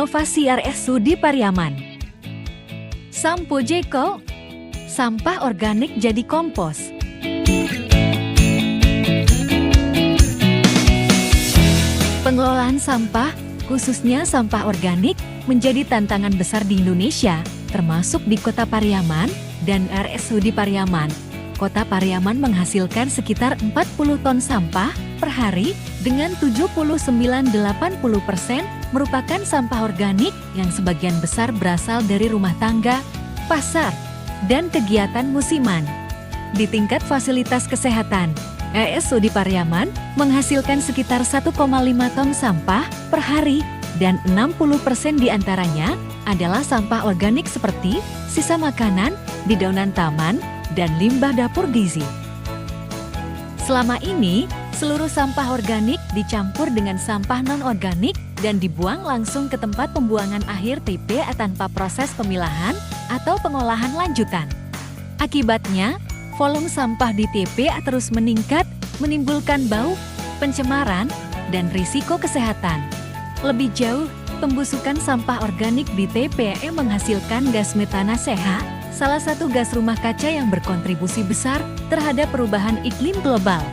Inovasi RSUD Pariaman. Sampojeko, sampah organik jadi kompos. Pengelolaan sampah, khususnya sampah organik, menjadi tantangan besar di Indonesia, termasuk di Kota Pariaman dan RSUD Pariaman. Kota Pariaman menghasilkan sekitar 40 ton sampah per hari, dengan 79–80% merupakan sampah organik yang sebagian besar berasal dari rumah tangga, pasar, dan kegiatan musiman. Di tingkat fasilitas kesehatan, RSUD Pariaman menghasilkan sekitar 1,5 ton sampah per hari, dan 60% diantaranya adalah sampah organik seperti sisa makanan, dedaunan taman, dan limbah dapur gizi. Selama ini, seluruh sampah organik dicampur dengan sampah non-organik dan dibuang langsung ke tempat pembuangan akhir TPA tanpa proses pemilahan atau pengolahan lanjutan. Akibatnya, volume sampah di TPA terus meningkat, menimbulkan bau, pencemaran, dan risiko kesehatan. Lebih jauh, pembusukan sampah organik di TPA menghasilkan gas metana CH, salah satu gas rumah kaca yang berkontribusi besar terhadap perubahan iklim global.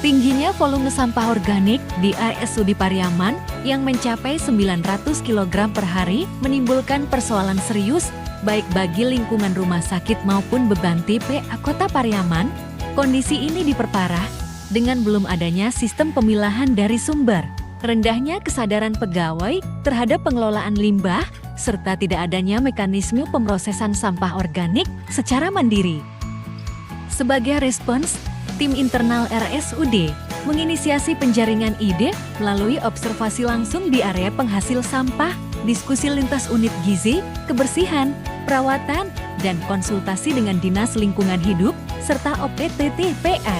Tingginya volume sampah organik di RSUD Pariaman yang mencapai 900 kg per hari menimbulkan persoalan serius baik bagi lingkungan rumah sakit maupun beban TPA Kota Pariaman. Kondisi ini diperparah dengan belum adanya sistem pemilahan dari sumber, rendahnya kesadaran pegawai terhadap pengelolaan limbah, serta tidak adanya mekanisme pemrosesan sampah organik secara mandiri. Sebagai respons, tim internal RSUD menginisiasi penjaringan ide melalui observasi langsung di area penghasil sampah, diskusi lintas unit gizi, kebersihan, perawatan, dan konsultasi dengan Dinas Lingkungan Hidup, serta OPTTPA.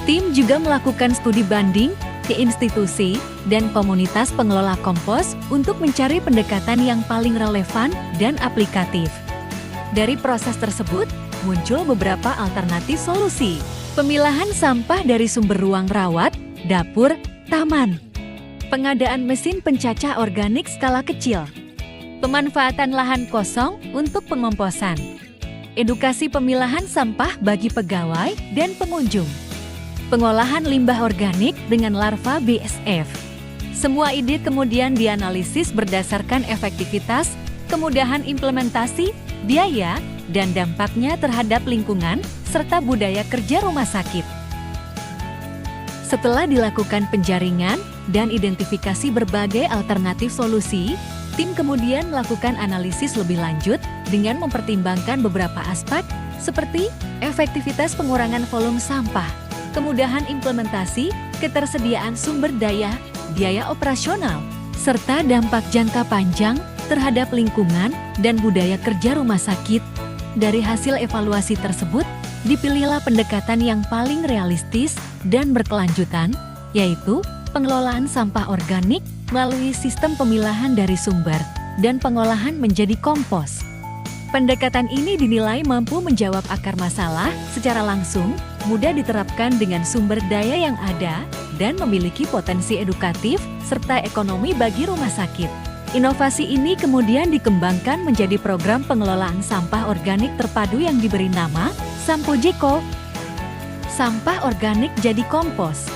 Tim juga melakukan studi banding ke institusi dan komunitas pengelola kompos untuk mencari pendekatan yang paling relevan dan aplikatif. Dari proses tersebut, muncul beberapa alternatif solusi. Pemilahan sampah dari sumber ruang rawat, dapur, taman. Pengadaan mesin pencacah organik skala kecil. Pemanfaatan lahan kosong untuk pengomposan. Edukasi pemilahan sampah bagi pegawai dan pengunjung. Pengolahan limbah organik dengan larva BSF. Semua ide kemudian dianalisis berdasarkan efektivitas, kemudahan implementasi, biaya, dan dampaknya terhadap lingkungan, serta budaya kerja rumah sakit. Setelah dilakukan penjaringan dan identifikasi berbagai alternatif solusi, tim kemudian melakukan analisis lebih lanjut dengan mempertimbangkan beberapa aspek seperti efektivitas pengurangan volume sampah, kemudahan implementasi, ketersediaan sumber daya, biaya operasional, serta dampak jangka panjang terhadap lingkungan dan budaya kerja rumah sakit. Dari hasil evaluasi tersebut, dipilihlah pendekatan yang paling realistis dan berkelanjutan, yaitu pengelolaan sampah organik melalui sistem pemilahan dari sumber dan pengolahan menjadi kompos. Pendekatan ini dinilai mampu menjawab akar masalah secara langsung, mudah diterapkan dengan sumber daya yang ada, dan memiliki potensi edukatif serta ekonomi bagi rumah sakit. Inovasi ini kemudian dikembangkan menjadi program pengelolaan sampah organik terpadu yang diberi nama Sampojeko. Sampah organik jadi kompos.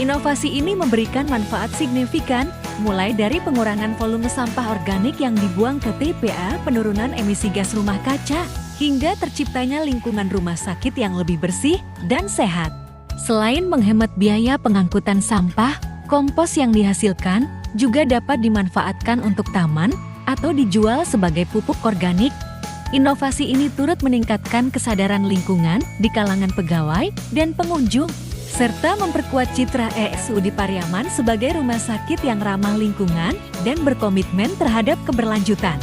Inovasi ini memberikan manfaat signifikan, mulai dari pengurangan volume sampah organik yang dibuang ke TPA, penurunan emisi gas rumah kaca, hingga terciptanya lingkungan rumah sakit yang lebih bersih dan sehat. Selain menghemat biaya pengangkutan sampah, kompos yang dihasilkan juga dapat dimanfaatkan untuk taman atau dijual sebagai pupuk organik. Inovasi ini turut meningkatkan kesadaran lingkungan di kalangan pegawai dan pengunjung, serta memperkuat citra RSUD Pariaman sebagai rumah sakit yang ramah lingkungan dan berkomitmen terhadap keberlanjutan.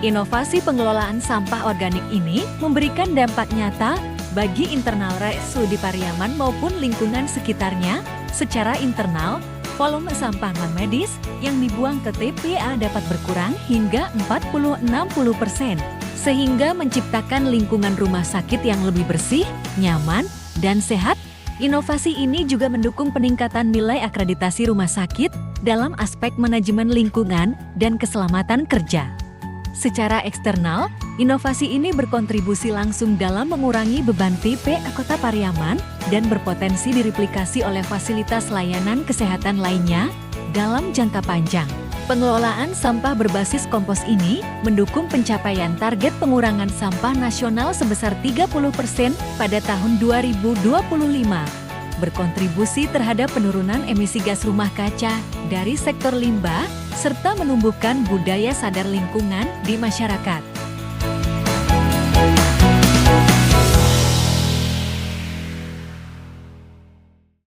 Inovasi pengelolaan sampah organik ini memberikan dampak nyata bagi internal RSUD Pariaman maupun lingkungan sekitarnya. Secara internal, volume sampah non-medis yang dibuang ke TPA dapat berkurang hingga 40–60%, sehingga menciptakan lingkungan rumah sakit yang lebih bersih, nyaman, dan sehat. Inovasi ini juga mendukung peningkatan nilai akreditasi rumah sakit dalam aspek manajemen lingkungan dan keselamatan kerja. Secara eksternal, inovasi ini berkontribusi langsung dalam mengurangi beban TPA Kota Pariaman dan berpotensi direplikasi oleh fasilitas layanan kesehatan lainnya dalam jangka panjang. Pengelolaan sampah berbasis kompos ini mendukung pencapaian target pengurangan sampah nasional sebesar 30% pada tahun 2025, berkontribusi terhadap penurunan emisi gas rumah kaca dari sektor limbah, serta menumbuhkan budaya sadar lingkungan di masyarakat.